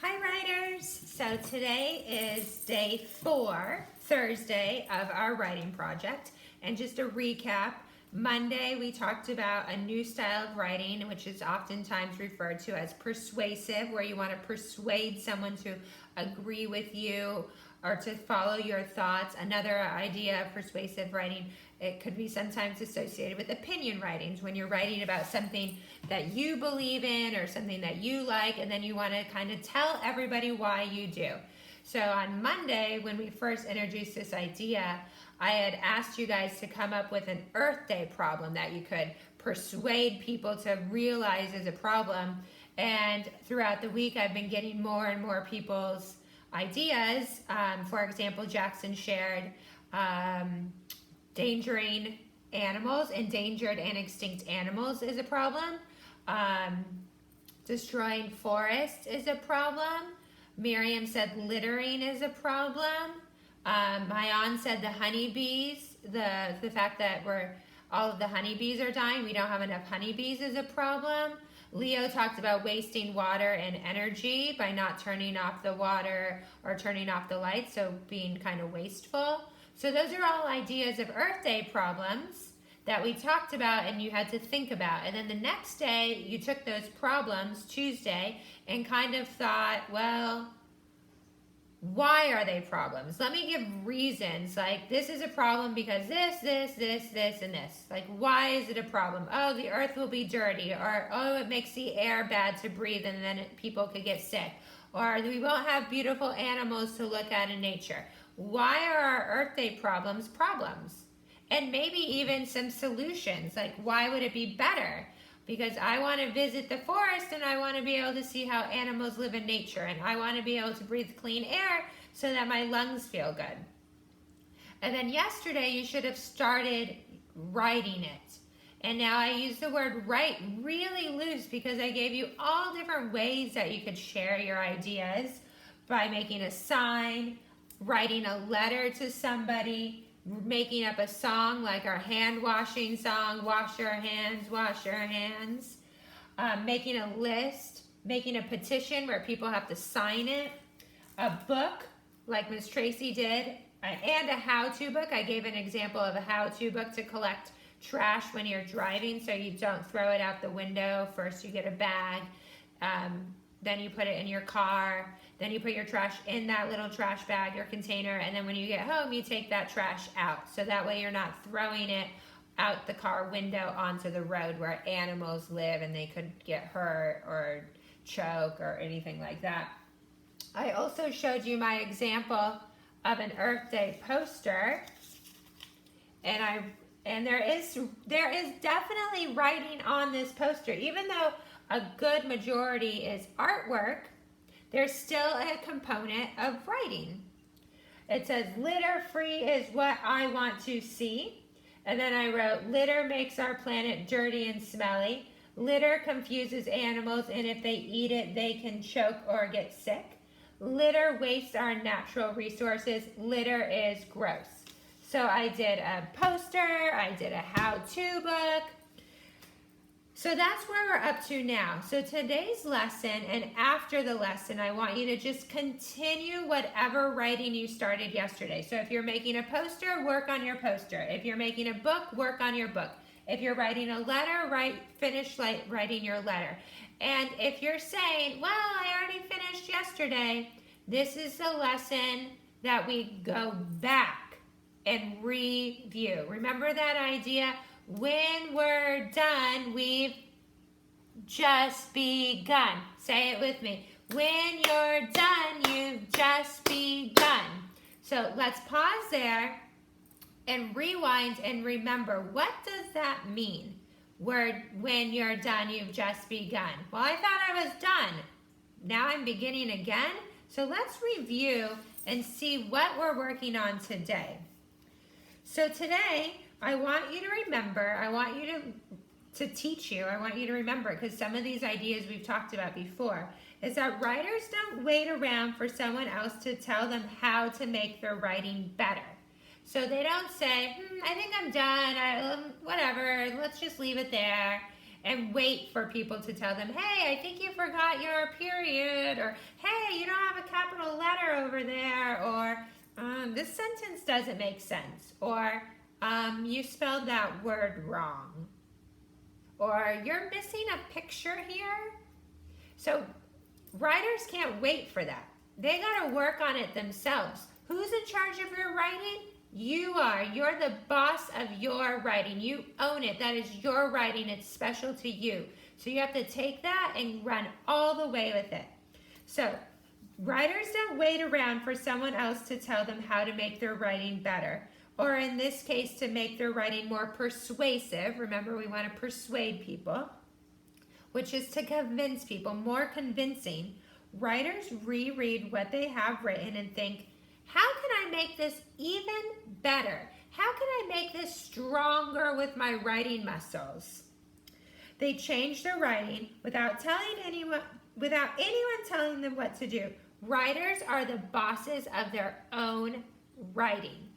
Hi writers! So today is day 4, Thursday, of our writing project. And just a recap, Monday we talked about a new style of writing, which is oftentimes referred to as persuasive, where you want to persuade someone to agree with you or to follow your thoughts. Another idea of persuasive writing, it could be sometimes associated with opinion writings, when you're writing about something that you believe in or something that you like, and then you want to kind of tell everybody why you do. So on Monday, when we first introduced this idea, I had asked you guys to come up with an Earth Day problem that you could persuade people to realize is a problem. And throughout the week, I've been getting more and more people's ideas. For example, Jackson shared endangering animals, endangered and extinct animals is a problem. Destroying forests is a problem. Miriam said littering is a problem. Mayan said the honeybees, the fact that all of the honeybees are dying, we don't have enough honeybees is a problem. Leo talked about wasting water and energy by not turning off the water or turning off the lights, so being kind of wasteful. So those are all ideas of Earth Day problems that we talked about and you had to think about. And then the next day, you took those problems, Tuesday, and kind of thought, well, why are they problems? Let me give reasons. Like, this is a problem because this, and this. Like, why is it a problem? Oh, the earth will be dirty. Or, oh, it makes the air bad to breathe and then people could get sick. Or we won't have beautiful animals to look at in nature. Why are our Earth Day problems problems? And maybe even some solutions. Like, why would it be better? Because I want to visit the forest and I want to be able to see how animals live in nature, and I want to be able to breathe clean air so that my lungs feel good. And then yesterday you should have started writing it. And now I use the word write really loose because I gave you all different ways that you could share your ideas by making a sign, writing a letter to somebody, making up a song like our hand washing song, wash your hands, making a list, making a petition where people have to sign it, a book like Miss Tracy did, and a how-to book. I gave an example of a how-to book to collect trash when you're driving so you don't throw it out the window. First you get a bag, then you put it in your car, then you put your trash in that little trash bag or container, and then when you get home, you take that trash out. So that way you're not throwing it out the car window onto the road where animals live and they could get hurt or choke or anything like that. I also showed you my example of an Earth Day poster, and there is definitely writing on this poster. Even though a good majority is artwork, there's still a component of writing. It says, litter free is what I want to see. And then I wrote, litter makes our planet dirty and smelly. Litter confuses animals, and if they eat it, they can choke or get sick. Litter wastes our natural resources. Litter is gross. So I did a poster, I did a how-to book. So that's where we're up to now. So today's lesson, and after the lesson, I want you to just continue whatever writing you started yesterday. So if you're making a poster, work on your poster. If you're making a book, work on your book. If you're writing a letter, finish writing your letter. And if you're saying, well, I already finished yesterday, this is the lesson that we go back and review. Remember that idea? When we're done, we've just begun. Say it with me. When you're done, you've just begun. So let's pause there and rewind and remember, what does that mean? When you're done, you've just begun. Well, I thought I was done. Now I'm beginning again. So let's review and see what we're working on today. So today, I want you to remember, I want you to teach you, I want you to remember, because some of these ideas we've talked about before, is that writers don't wait around for someone else to tell them how to make their writing better. So they don't say, I think I'm done, whatever, let's just leave it there. and wait for people to tell them, hey, I think you forgot your period, or hey, you don't have a capital letter over there, or this sentence doesn't make sense, or you spelled that word wrong, or you're missing a picture here. So writers can't wait for that. They got to work on it themselves. Who's in charge of your writing? You are. You're the boss of your writing. You own it. That is your writing. It's special to you. So you have to take that and run all the way with it. So writers don't wait around for someone else to tell them how to make their writing better, or in this case, to make their writing more persuasive. Remember, we want to persuade people, which is to convince people, more convincing. Writers reread what they have written and think, how can I make this even better? How can I make this stronger with my writing muscles? They change their writing without anyone telling them what to do. Writers are the bosses of their own writing.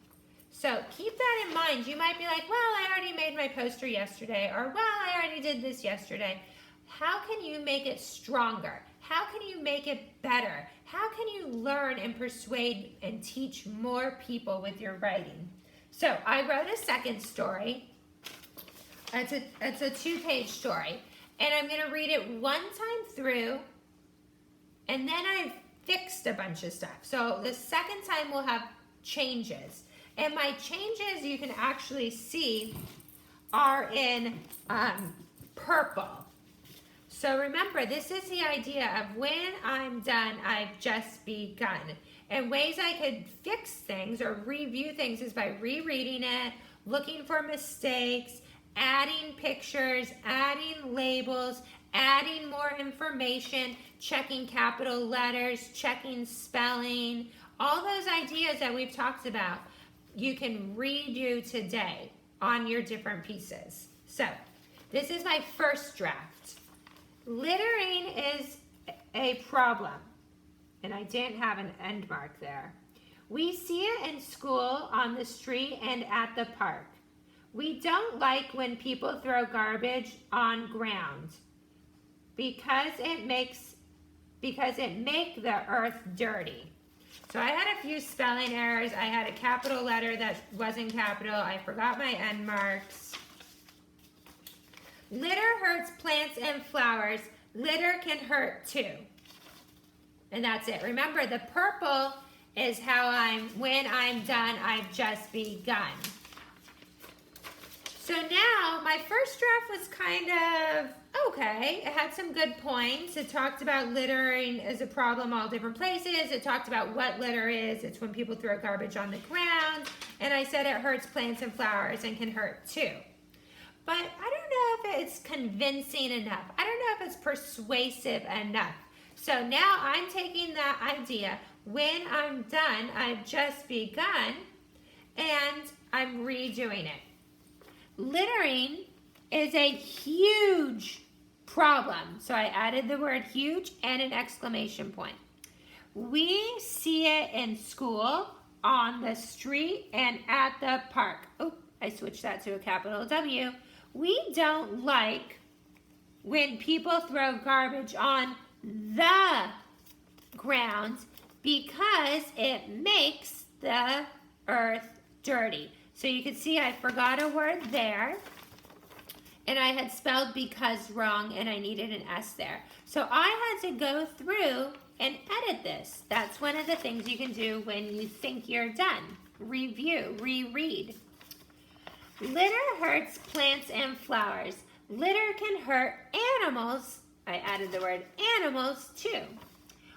So keep that in mind. You might be like, well, I already made my poster yesterday, or well, I already did this yesterday. How can you make it stronger? How can you make it better? How can you learn and persuade and teach more people with your writing? So I wrote a second story. It's a 2-page story. And I'm going to read it one time through. And then I've fixed a bunch of stuff. So the second time we'll have changes. And my changes, you can actually see, are in purple. So remember, this is the idea of when I'm done, I've just begun. And ways I could fix things or review things is by rereading it, looking for mistakes, adding pictures, adding labels, adding more information, checking capital letters, checking spelling, all those ideas that we've talked about, you can redo today on your different pieces. So this is my first draft. Littering is a problem, and I didn't have an end mark there. We see it in school, on the street, and at the park. We don't like when people throw garbage on ground because it makes the earth dirty. So I had a few spelling errors. I had a capital letter that wasn't capital. I forgot my end marks. Litter hurts plants and flowers. Litter can hurt too. And that's it. Remember, the purple is when I'm done, I've just begun. So now, my first draft was kind of okay. It had some good points. It talked about littering as a problem all different places. It talked about what litter is. It's when people throw garbage on the ground. And I said it hurts plants and flowers and can hurt too. But I don't know if it's convincing enough. I don't know if it's persuasive enough. So now I'm taking that idea, when I'm done, I've just begun, and I'm redoing it. Littering is a huge problem. So I added the word huge and an exclamation point. We see it in school, on the street, and at the park. Oh, I switched that to a capital W. We don't like when people throw garbage on the ground because it makes the earth dirty. So you can see I forgot a word there, and I had spelled because wrong, and I needed an S there. So I had to go through and edit this. That's one of the things you can do when you think you're done. Review, reread. Litter hurts plants and flowers. Litter can hurt animals. I added the word animals too.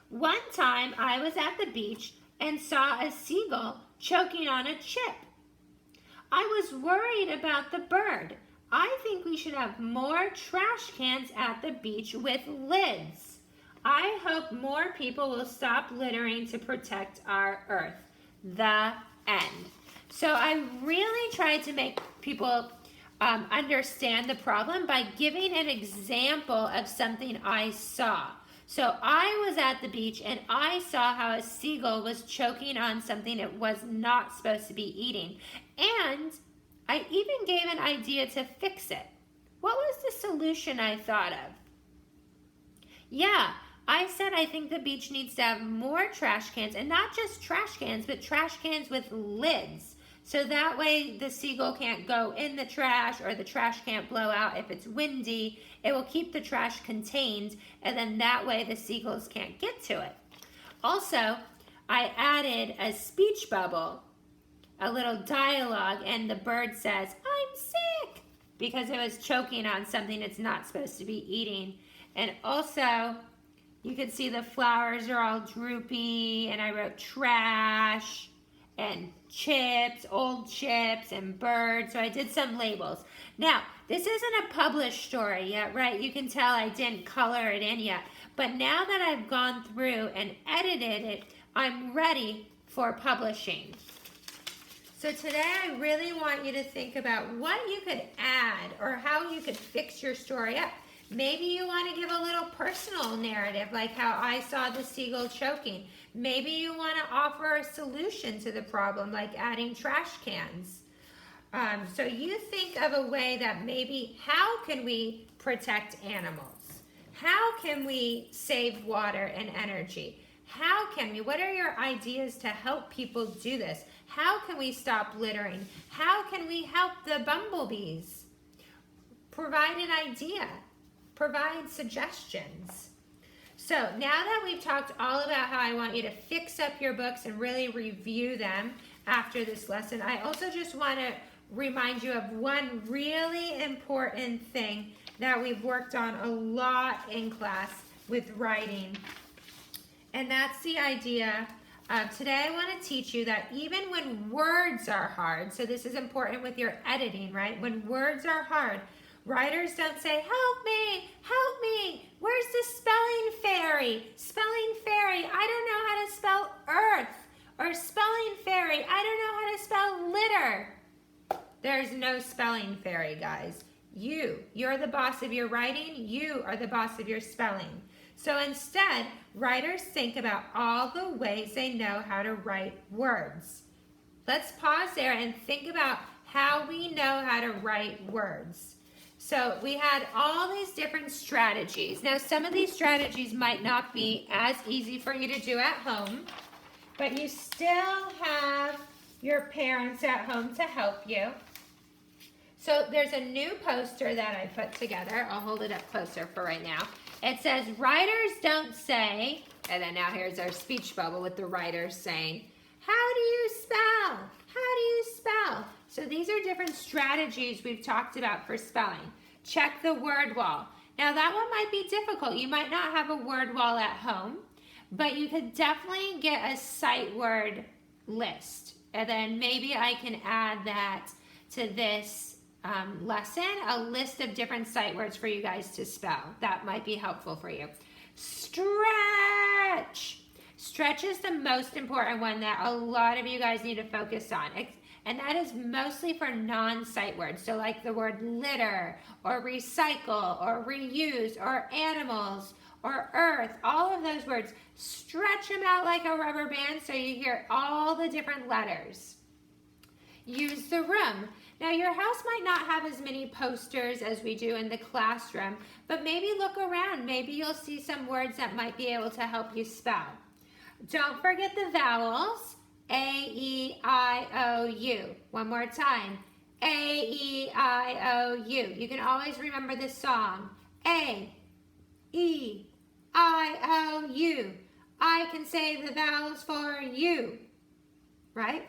One time I was at the beach and saw a seagull choking on a chip. I was worried about the bird. I think we should have more trash cans at the beach with lids. I hope more people will stop littering to protect our earth. The end. So I really tried to make people understand the problem by giving an example of something I saw. So I was at the beach and I saw how a seagull was choking on something it was not supposed to be eating. And I even gave an idea to fix it. What was the solution I thought of? Yeah, I said I think the beach needs to have more trash cans, and not just trash cans, but trash cans with lids. So that way the seagull can't go in the trash, or the trash can't blow out if it's windy. It will keep the trash contained, and then that way the seagulls can't get to it. Also, I added a speech bubble, a little dialogue, and the bird says, "I'm sick," because it was choking on something it's not supposed to be eating. And also, you can see the flowers are all droopy, and I wrote trash and chips, old chips, and birds. So I did some labels. Now, this isn't a published story yet, right? You can tell I didn't color it in yet. But now that I've gone through and edited it, I'm ready for publishing. So today I really want you to think about what you could add or how you could fix your story up. Maybe you want to give a little personal narrative, like how I saw the seagull choking. Maybe you want to offer a solution to the problem, like adding trash cans. So you think of a way that maybe, how can we protect animals? How can we save water and energy? How can we, what are your ideas to help people do this? How can we stop littering? How can we help the bumblebees? Provide an idea. Provide suggestions. So now that we've talked all about how I want you to fix up your books and really review them after this lesson, I also just want to remind you of one really important thing that we've worked on a lot in class with writing. And that's the idea of, today I want to teach you that even when words are hard, so this is important with your editing, right? When words are hard, writers don't say, help me, where's the spelling fairy? Spelling fairy, I don't know how to spell earth. Or spelling fairy, I don't know how to spell litter. There's no spelling fairy, guys. You're the boss of your writing. You are the boss of your spelling. So instead, writers think about all the ways they know how to write words. Let's pause there and think about how we know how to write words. So we had all these different strategies. Now, some of these strategies might not be as easy for you to do at home, but you still have your parents at home to help you. So there's a new poster that I put together. I'll hold it up closer for right now. It says, writers don't say, and then now here's our speech bubble with the writers saying, how do you spell? How do you spell? So these are different strategies we've talked about for spelling. Check the word wall. Now that one might be difficult. You might not have a word wall at home, but you could definitely get a sight word list. And then maybe I can add that to this lesson, a list of different sight words for you guys to spell. That might be helpful for you. Stretch. Stretch is the most important one that a lot of you guys need to focus on. And that is mostly for non-sight words. So like the word litter, or recycle, or reuse, or animals, or earth, all of those words. Stretch them out like a rubber band so you hear all the different letters. Use the room. Now your house might not have as many posters as we do in the classroom, but maybe look around. Maybe you'll see some words that might be able to help you spell. Don't forget the vowels, A, E, I, O, U. One more time, A, E, I, O, U. You can always remember this song, A, E, I, O, U. I can say the vowels for you, right?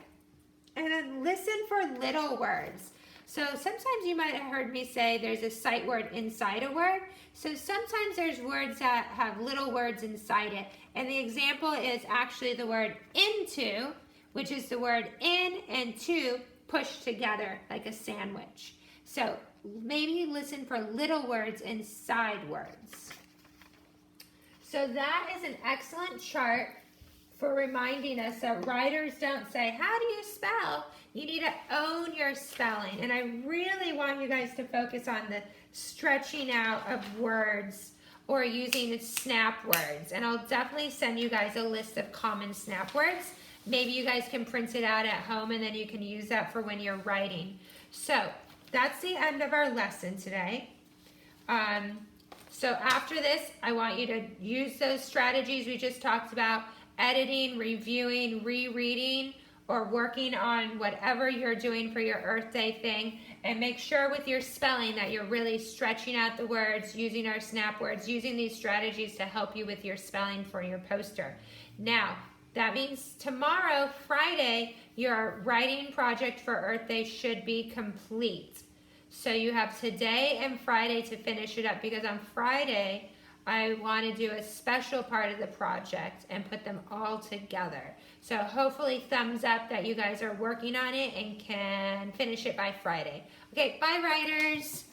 And then listen for little words. So sometimes you might have heard me say there's a sight word inside a word. So sometimes there's words that have little words inside it. And the example is actually the word into, which is the word in and to pushed together like a sandwich. So maybe listen for little words inside words. So that is an excellent chart for reminding us that writers don't say, how do you spell? You need to own your spelling. And I really want you guys to focus on the stretching out of words or using snap words. And I'll definitely send you guys a list of common snap words. Maybe you guys can print it out at home and then you can use that for when you're writing. So that's the end of our lesson today. So after this, I want you to use those strategies we just talked about, editing, reviewing, rereading, or working on whatever you're doing for your Earth Day thing. And make sure with your spelling that you're really stretching out the words, using our snap words, using these strategies to help you with your spelling for your poster. Now, that means tomorrow, Friday, your writing project for Earth Day should be complete. So you have today and Friday to finish it up, because on Friday, I want to do a special part of the project and put them all together. So hopefully thumbs up that you guys are working on it and can finish it by Friday. Okay, bye writers.